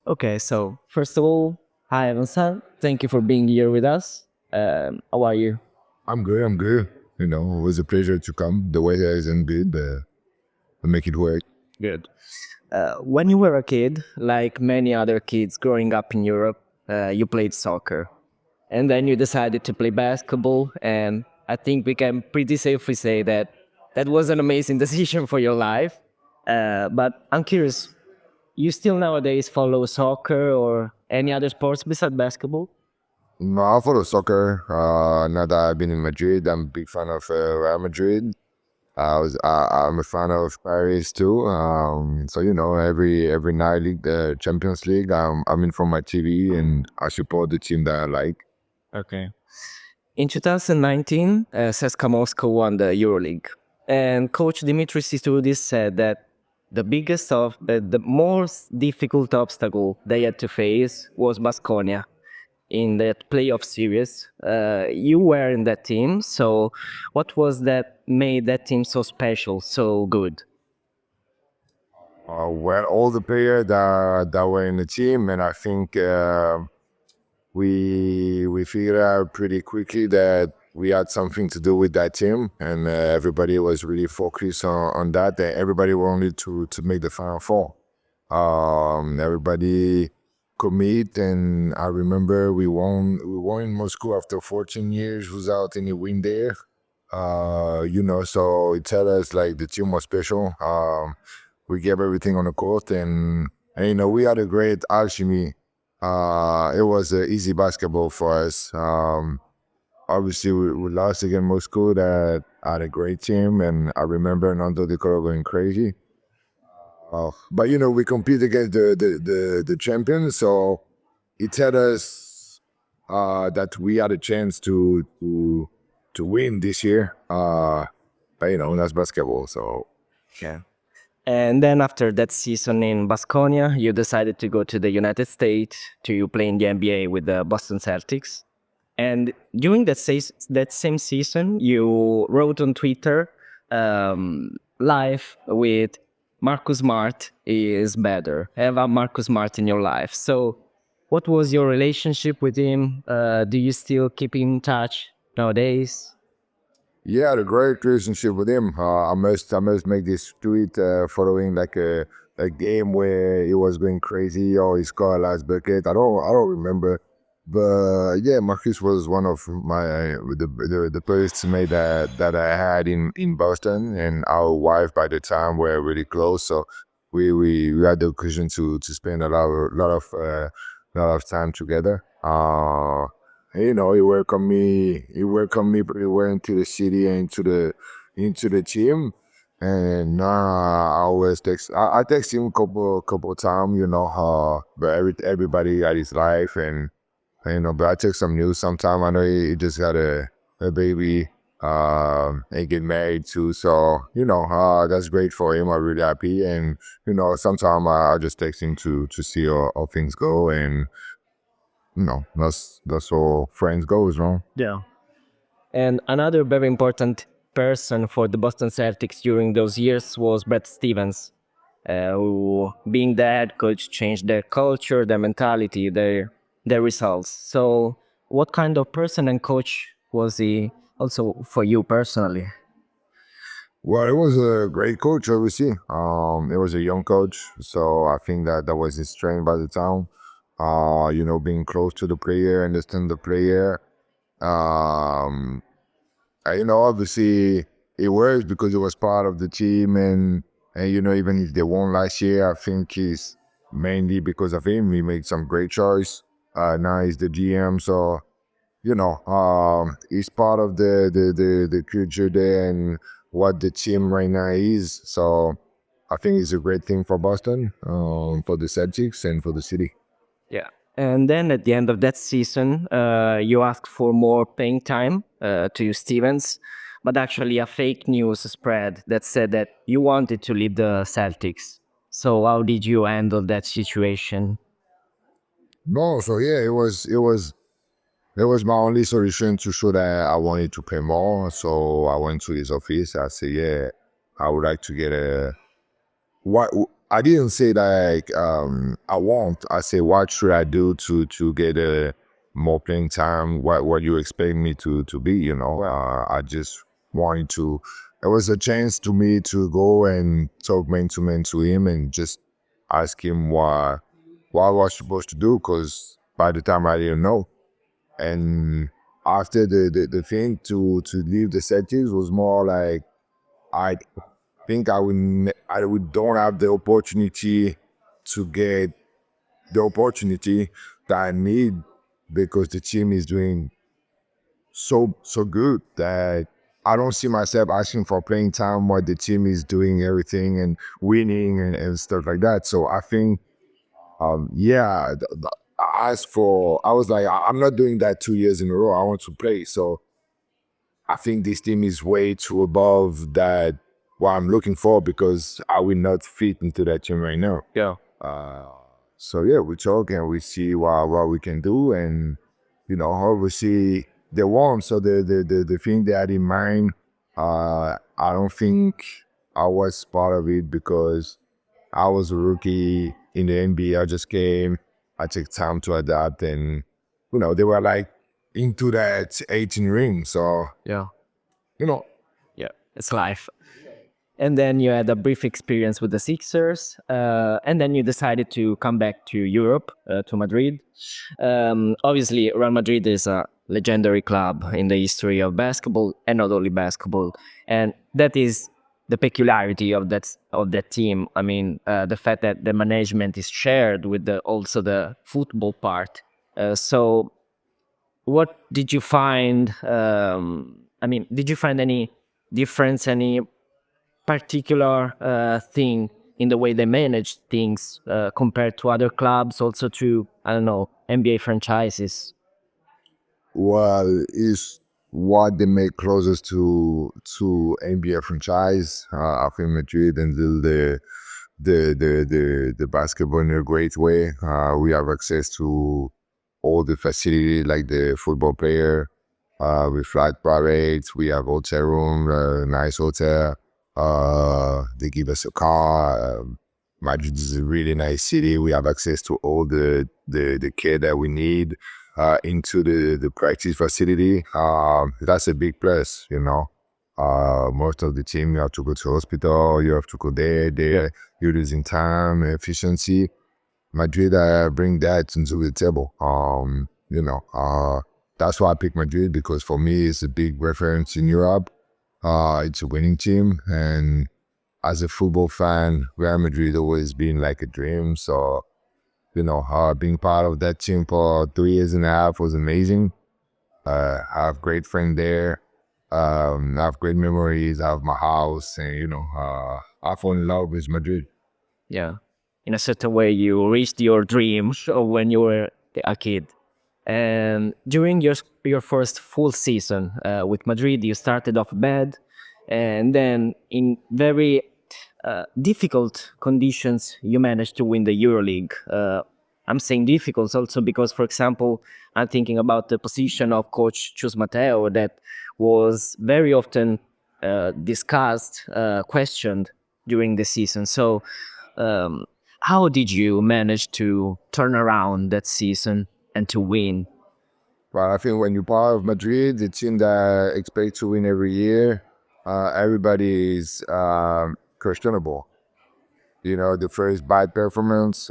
Okay, so first of all, hi Vincent. Thank you for being here with us. How are you? I'm good. I'm good. It was a pleasure to come. The weather isn't good, but we make it work. Good. When you were a kid, like many other kids growing up in Europe, you played soccer. And then you decided to play basketball. And I think we can pretty safely say that that was an amazing decision for your life. But I'm curious, you still nowadays follow soccer or any other sports besides basketball? No, I follow soccer. Now that I've been in Madrid, I'm a big fan of Real Madrid. I'm a fan of Paris too. So every night league, the Champions League, I'm in from my TV and I support the team that I like. Okay. In 2019, CSKA Moscow won the EuroLeague, and coach Dimitris Sistoudis said that the most difficult obstacle they had to face was Baskonia in that playoff series. You were in that team, so what was that made that team so special, so good? Well, all the players that were in the team, and I think we figured out pretty quickly that we had something to do with that team, and everybody was really focused on that. And everybody wanted to make the final four. Everybody commit, and I remember we won in Moscow after 14 years without any win there. So it tell us like the team was special. We gave everything on the court, and we had a great alchemy. It was easy basketball for us. Obviously, we lost against Moscow that had a great team, and I remember Anadolu going crazy. But we compete against the champions, so it tell us that we had a chance to win this year. But that's basketball, so Yeah. And then after that season in Baskonia, you decided to go to the United States to play in the NBA with the Boston Celtics. And during that same season, you wrote on Twitter, "Life with Marcus Smart is better. Have a Marcus Smart in your life." So, what was your relationship with him? Do you still keep in touch nowadays? yeah, I had a great relationship with him. I must make this tweet following like a game where he was going crazy or he scored last bucket. I don't remember, but yeah, Marcus was one of my the first teammate that I had in Boston, and our wife by the time were really close, so we had the occasion to spend a lot of time together. He welcomed me pretty well into the city and into the team. And I always I text him couple times, but everybody had his life, and but I check some news sometime. I know he just got a baby, and get married too. So that's great for him. I'm really happy, and sometime I just text him to see how things go, and that's all friends goes, no? Yeah. And another very important person for the Boston Celtics during those years was Brad Stevens, who, being the head coach, changed their culture, their mentality, their results. So, what kind of person and coach was he also for you personally? Well, it was a great coach, obviously. It was a young coach, so I think that was his strength by the time. Being close to the player, understand the player. Um, Obviously it works because it was part of the team, and even if they won last year, I think it's mainly because of him. He made some great choice. Now he's the GM, so he's part of the culture there and what the team right now is. So I think it's a great thing for Boston, for the Celtics, and for the city. Yeah. And then at the end of that season, you asked for more playing time to Stevens, but actually a fake news spread that said that you wanted to leave the Celtics. So how did you handle that situation? No, so yeah, it was my only solution to show that I wanted to play more. So I went to his office. I said, yeah, I would like to get a what I didn't say like I want. I say what should I do to get a more playing time? What you expect me to be? You know, I just wanted to. It was a chance to me to go and talk man to him and just ask him what I was supposed to do. Because by the time I didn't know, and after the thing to leave the Celtics was more like I think I would don't have the opportunity to get the opportunity that I need because the team is doing so good that I don't see myself asking for playing time while the team is doing everything and winning and stuff like that. So I think yeah, as for I was like I'm not doing that 2 years in a row. I want to play. So I think this team is way too above that what I'm looking for because I will not fit into that team right now. Yeah. Uh, so yeah, we talk and we see what we can do, and obviously they won. So the thing they had in mind, I don't think I was part of it because I was a rookie in the NBA. I just came. I took time to adapt, and they were like into that 18 ring. So Yeah. you know, Yeah. It's life. And then you had a brief experience with the Sixers, and then you decided to come back to Europe, to Madrid. Obviously, Real Madrid is a legendary club in the history of basketball, and not only basketball. And that is the peculiarity of that team. I mean, the fact that the management is shared with also the football part. So, what did you find? I mean, did you find any difference, any particular thing in the way they manage things compared to other clubs, also to, I don't know, NBA franchises? well, is what they make closest to NBA franchise. I think Madrid and the basketball in a great way. We have access to all the facility like the football player. We flight private. We have hotel room, nice hotel. They give us a car. Madrid is a really nice city. We have access to all the care that we need into the practice facility. That's a big plus. Most of the team you have to go to hospital, you have to go there, you're losing time, efficiency. Madrid bring that into the table. That's why I picked Madrid because for me it's a big reference in Europe. It's a winning team, and as a football fan, Real Madrid always been like a dream. So being part of that team for 3 years and a half was amazing. I have great friend there. I have great memories. I have my house, and I fall in love with Madrid. Yeah. In a certain way, you reached your dream when you were a kid. And during your first full season with Madrid, you started off bad, and then in very difficult conditions, you managed to win the EuroLeague. I'm saying difficult also because, for example, I'm thinking about the position of Coach Chus Mateo that was very often discussed, questioned during the season. So, um, how did you manage to turn around that season and to win? But I think when you're part of Madrid, the team that expects to win every year, everybody is questionable. The first bad performance,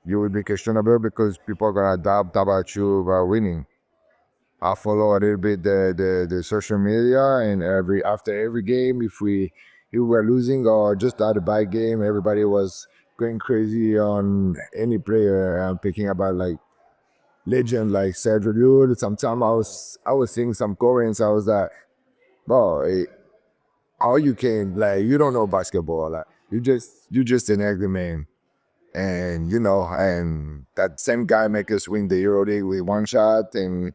you will be questionable because people are gonna doubt about you about winning. I follow a little bit the social media, and after every game, if we were losing or just had a bad game, everybody was going crazy on any player. I'm picking about like legend like Sergio Llull. Sometimes I was seeing some Koreans. I was like, bro, how you can like you don't know basketball. Like you just an ugly man. And that same guy make us win the EuroLeague with one shot. And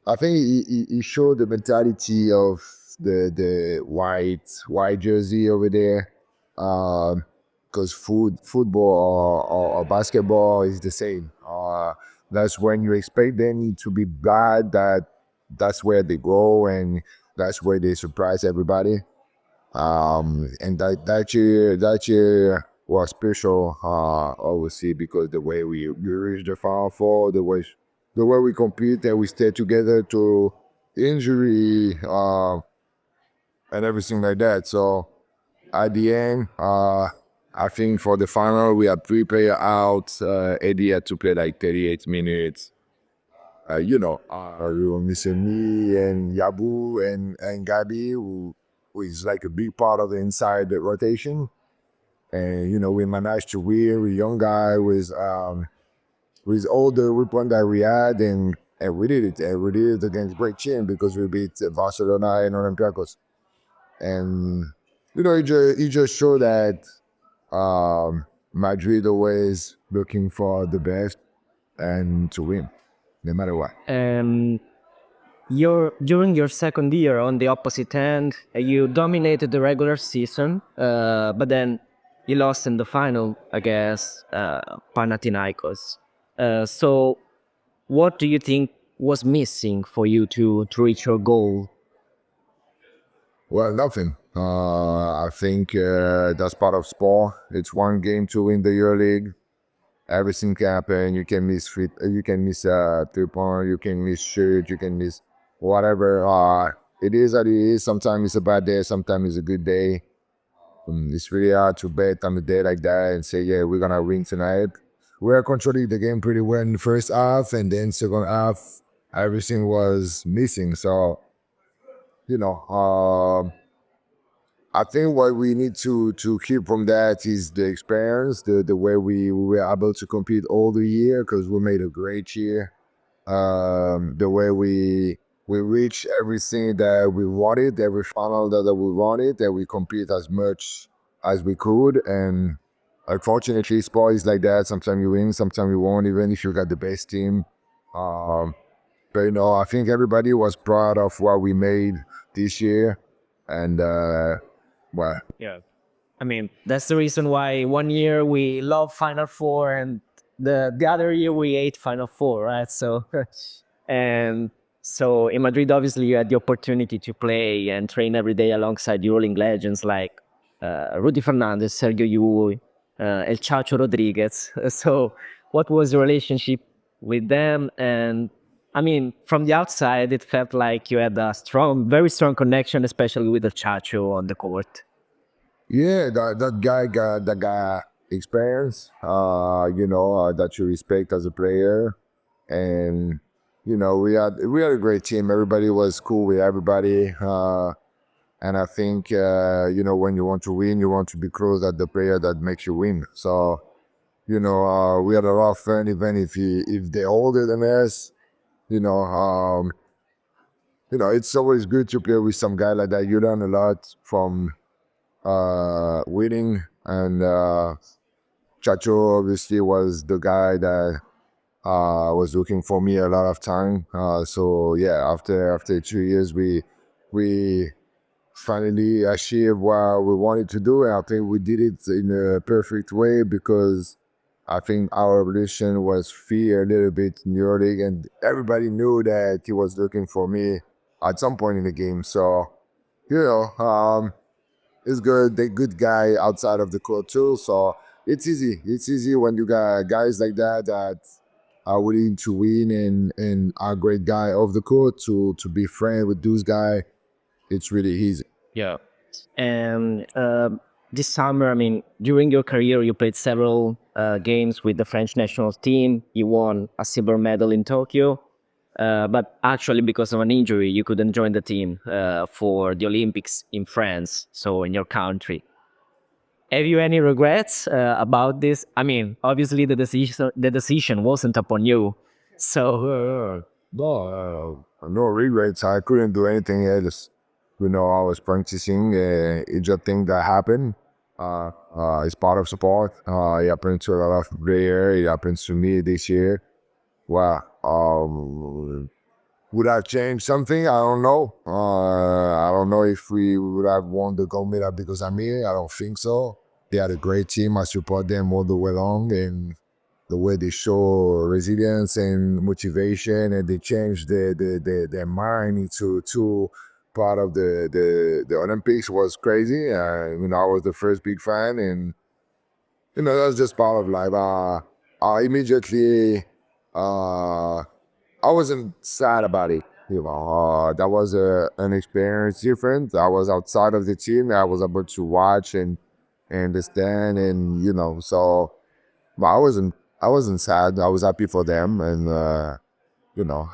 I think he showed the mentality of the white jersey over there. Because football or basketball is the same. That's when you expect them to be bad. That's where they go, and that's where they surprise everybody. And that year was special, obviously, because the way we reached the Final Four, the way we compete and we stay together to injury and everything like that. So at the end, I think for the final we had three players out. Eddie had to play like 38 minutes. We were missing me and Yabu and Gabi, who is like a big part of the inside rotation. And we managed to win with young guy with all the weapon that we had, and we did it. And we did it against great team because we beat Barcelona and Olympiacos. And it just showed that Madrid always looking for the best and to win, no matter what. And during your second year on the opposite end, you dominated the regular season, but then you lost in the final against Panathinaikos. So, what do you think was missing for you to reach your goal? Well, nothing. I think that's part of sport. It's one game to win the EuroLeague. Everything can happen. You can miss free. You can miss 3 point. You can miss shoot. You can miss whatever. It is what it is. Sometimes it's a bad day. Sometimes it's a good day. It's really hard to bet on a day like that and say, yeah, we're gonna win tonight. We are controlling the game pretty well in the first half, and then second half, everything was missing. So you know, I think what we need to keep from that is the experience, the way we were able to compete all the year because we made a great year. The way we reached everything that we wanted, every final that we wanted, and we compete as much as we could. And unfortunately, sport is like that. Sometimes you win, sometimes you won't. Even if you got the best team. Um, but I think everybody was proud of what we made this year, and well, Yeah. I mean, that's the reason why one year we love Final Four and the other year we ate Final Four, right? So, and so in Madrid, obviously, you had the opportunity to play and train every day alongside the rolling legends like Rudy Fernandez, Sergio Llull, El Chacho Rodriguez. So, what was your relationship with them? And I mean, from the outside, it felt like you had a strong, very strong connection, especially with El Chacho on the court. yeah, that guy got experience. That you respect as a player, and we had a great team. Everybody was cool with everybody. And I think when you want to win, you want to be close at the player that makes you win. So we had a lot of fun, even if they older than us. You know, um, it's always good to play with some guy like that. You learn a lot from winning, and Chacho obviously was the guy that was looking for me a lot of time. So yeah, after 2 years, we finally achieved what we wanted to do, and I think we did it in a perfect way because I think our evolution was fear a little bit in EuroLeague, and everybody knew that he was looking for me at some point in the game. So you know, it's good. They good guy outside of the court too. So it's easy. It's easy when you got guys like that are willing to win and are a great guy off the court to be friends with those guys. It's really easy. Yeah. And this summer, I mean, during your career, you played several games with the French national team. You won a silver medal in Tokyo. But actually, because of an injury, you couldn't join the team for the Olympics in France, so in your country. Have you any regrets about this? I mean, obviously, the decision wasn't upon you. So, No regrets. I couldn't do anything else. I was practicing. It's a thing that happened. It's part of sport. It happened to a lot of players. It happens to me this year. Well, would I change something? I don't know. I don't know if we would have won the gold medal because I'm here. I don't think so. They had a great team. I support them all the way along, and the way they show resilience and motivation, and they change their mind into part of the Olympics was crazy. I was the first big fan, and That's just part of life. I immediately, uh, I wasn't sad about it. That was an experience different. I was outside of the team. I was able to watch and understand, and so. But I wasn't sad. I was happy for them, and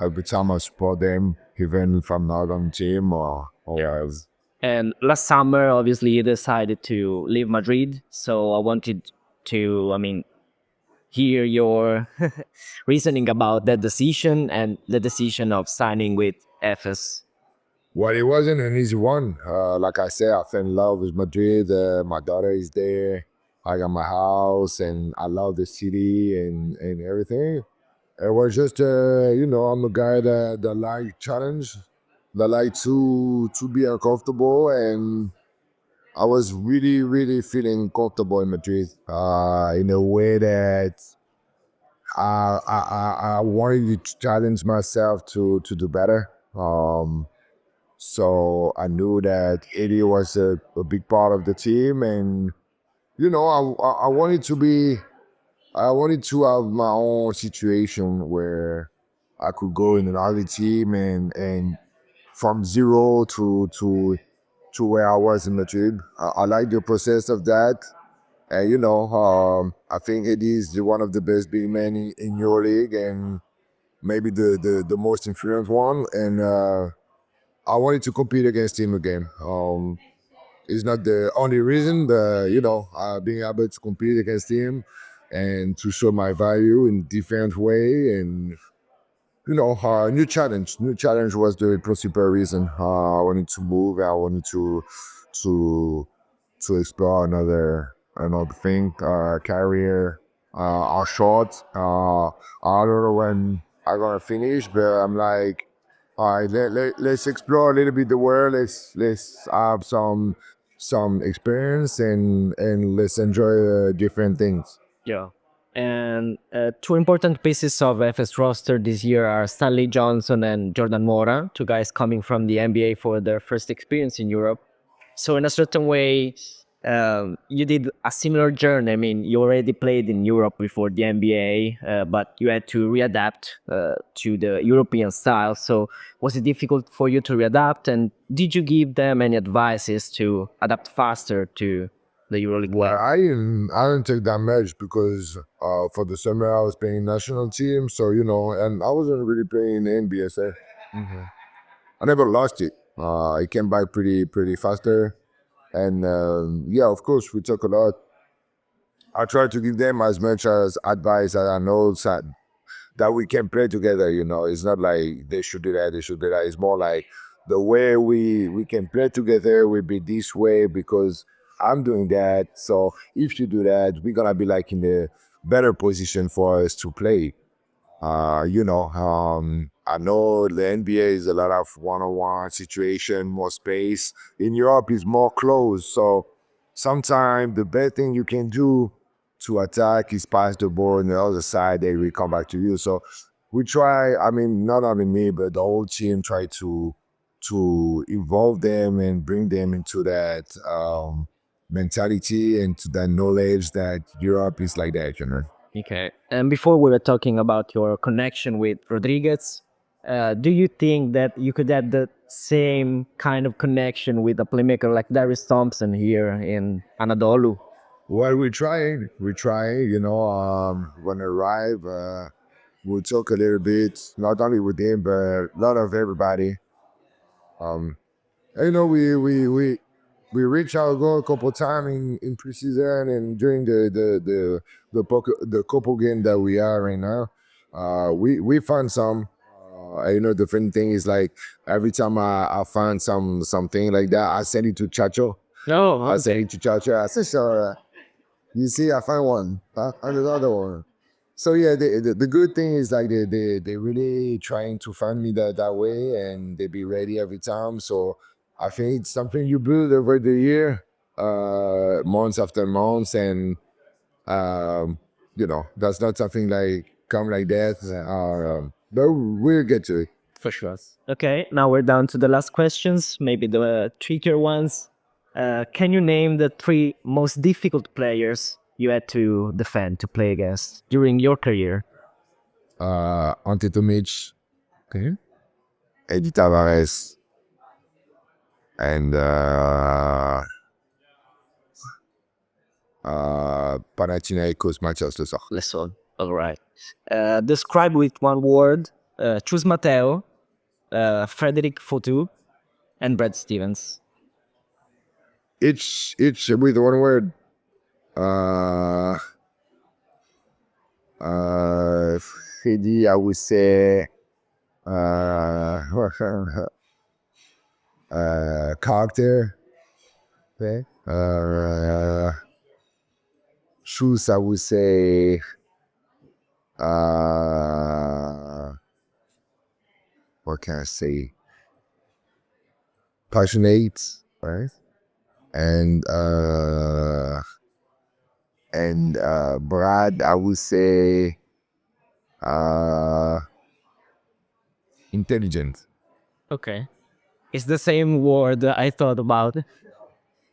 every time I support them, even if I'm not on the team or else. And last summer, obviously, you decided to leave Madrid. So I wanted to, hear your reasoning about that decision and the decision of signing with Efes. Well, it wasn't an easy one. Like I said, I fell in love with Madrid. My daughter is there. I got my house, and I love the city and everything. It was just, I'm a guy that like challenge, that like to be uncomfortable, and I was really, really feeling comfortable in Madrid. In a way that I wanted to challenge myself to do better. So I knew that Eddie was a big part of the team, and I wanted to be, I wanted to have my own situation where I could go in another team and from zero to where I was in Madrid. I like the process of that. And I think Eddie is one of the best big men in your league, and maybe the most influential one. And I wanted to compete against him again. It's not the only reason, but being able to compete against him and to show my value in different way, and new challenge. New challenge was the principal reason. I wanted to move. I wanted to to explore another thing, career, or short. I don't know when I'm gonna finish, but I'm like, all right, let's explore a little bit the world. Let's have some experience and let's enjoy different things. Yeah. And two important pieces of FS roster this year are Stanley Johnson and Jordan Mora, two guys coming from the NBA for their first experience in Europe. So in a certain way, you did a similar journey. I mean, you already played in Europe before the NBA, but you had to readapt to the European style. So was it difficult for you to readapt? And did you give them any advices to adapt faster to the EuroLeague Well, way? I didn't take that much because for the summer I was playing national team, so and I wasn't really playing NBSA. I never lost it. It came back pretty faster, and yeah, of course we talk a lot. I try to give them as much as advice as I know that we can play together. It's not like they should do that, they should do that. It's more like the way we can play together will be this way because I'm doing that. So if you do that, we're gonna be like in a better position for us to play. I know the NBA is a lot of one-on-one situation, more space. In Europe, is more closed. So sometimes the best thing you can do to attack is pass the ball on the other side. They will come back to you. So we try. I mean, not only me, but the whole team try to involve them and bring them into that mentality and to that knowledge that Europe is like that. Okay. And before we were talking about your connection with Rodriguez, do you think that you could have the same kind of connection with a playmaker like Darius Thompson here in Anadolu? Well, we try, when I arrive, we'll talk a little bit, not only with him, but a lot of everybody. Um, and, we reach our goal a couple times in preseason and during the couple game that we are right now. We found some. The funny thing is like every time I find something like that, I send it to Chacho. No, I okay. send it to Chacho. I say, sure. You see, I find one. I find another one. So yeah, the good thing is like they really trying to find me that way, and they be ready every time. So I think it's something you build over the year, months after months, and um, that's not something like come like that. But we'll get to it. For sure. Okay, now we're down to the last questions, maybe the trickier ones. Can you name the three most difficult players you had to defend, to play against during your career? Antetomic, Okay. Eddie Tavares, and Panathinaikos matches le soir. Lesson. All right. Describe with one word. Choose Matteo, Frederick Fotu, and Brad Stevens. Each with one word. Uh, Freddy, I would say uh, character. Okay. Shoes, I would say what can I say? Passionate, right? And Brad, I would say uh intelligent. Okay. It's the same word I thought about.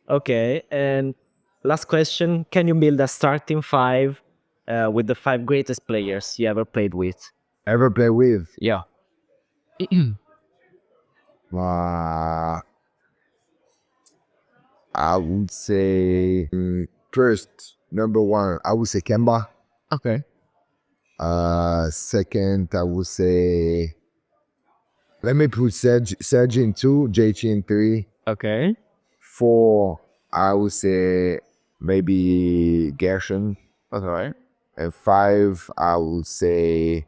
Okay. And last question. Can you build a starting five with the five greatest players you ever played with? Ever play with? Yeah. Uh, I would say first, number one, I would say Kemba. Okay. Second, I would say let me put Serge in two, JT in three. Okay. Four, I would say maybe Gershon. Okay. And five, I would say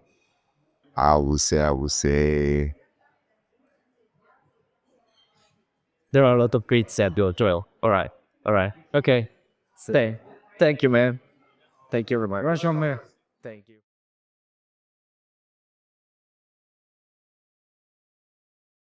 There are a lot of great set, Joel. All right. All right. Okay. Stay. Thank you, man. Thank you very much. Thank you.